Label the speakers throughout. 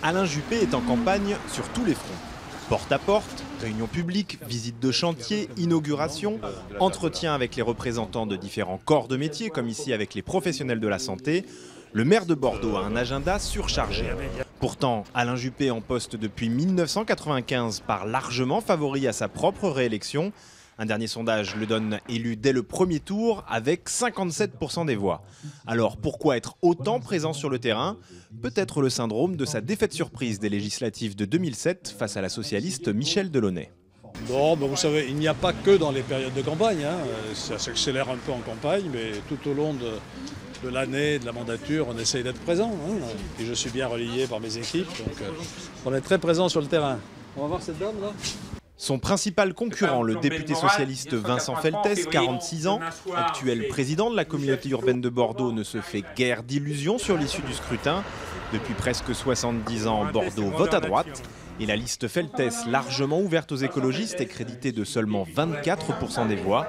Speaker 1: Alain Juppé est en campagne sur tous les fronts. Porte à porte, réunions publiques, visites de chantier, inauguration, entretien avec les représentants de différents corps de métier, comme ici avec les professionnels de la santé. Le maire de Bordeaux a un agenda surchargé. Pourtant, Alain Juppé, en poste depuis 1995, part largement favori à sa propre réélection. Un dernier sondage le donne élu dès le premier tour avec 57% des voix. Alors pourquoi être autant présent sur le terrain? Peut-être le syndrome de sa défaite surprise des législatives de 2007 face à la socialiste Michèle Delaunay.
Speaker 2: Non, vous savez, il n'y a pas que dans les périodes de campagne. Ça s'accélère un peu en campagne, mais tout au long de l'année, de la mandature, on essaye d'être présent. Et je suis bien relayé par mes équipes, donc on est très présent sur le terrain. On va voir cette dame là.
Speaker 1: Son principal concurrent, le député socialiste Vincent Feltès, 46 ans, actuel président de la communauté urbaine de Bordeaux, ne se fait guère d'illusions sur l'issue du scrutin. Depuis presque 70 ans, Bordeaux vote à droite. Et la liste Feltès, largement ouverte aux écologistes, est créditée de seulement 24% des voix.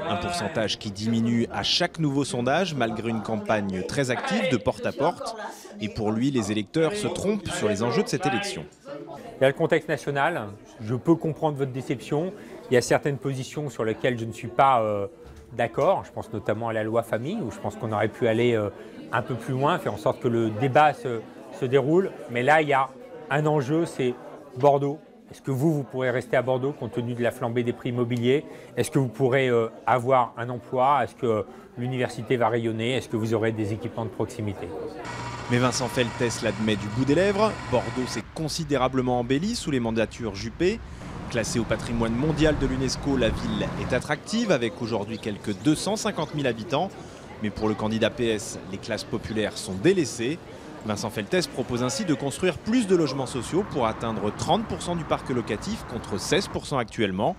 Speaker 1: Un pourcentage qui diminue à chaque nouveau sondage, malgré une campagne très active de porte à porte. Et pour lui, les électeurs se trompent sur les enjeux de cette élection.
Speaker 3: Il y a le contexte national, je peux comprendre votre déception. Il y a certaines positions sur lesquelles je ne suis pas d'accord. Je pense notamment à la loi famille, où je pense qu'on aurait pu aller un peu plus loin, faire en sorte que le débat se déroule. Mais là, il y a un enjeu, c'est Bordeaux. Est-ce que vous pourrez rester à Bordeaux compte tenu de la flambée des prix immobiliers? Est-ce que vous pourrez avoir un emploi? Est-ce que l'université va rayonner? Est-ce que vous aurez des équipements de proximité?
Speaker 1: Mais Vincent Feltès l'admet du bout des lèvres. Bordeaux s'est considérablement embellie sous les mandatures Juppé. Classée au patrimoine mondial de l'UNESCO, la ville est attractive avec aujourd'hui quelques 250 000 habitants. Mais pour le candidat PS, les classes populaires sont délaissées. Vincent Feltès propose ainsi de construire plus de logements sociaux pour atteindre 30% du parc locatif contre 16% actuellement.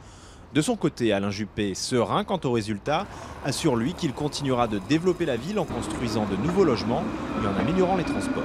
Speaker 1: De son côté, Alain Juppé, serein quant aux résultats, assure lui qu'il continuera de développer la ville en construisant de nouveaux logements et en améliorant les transports.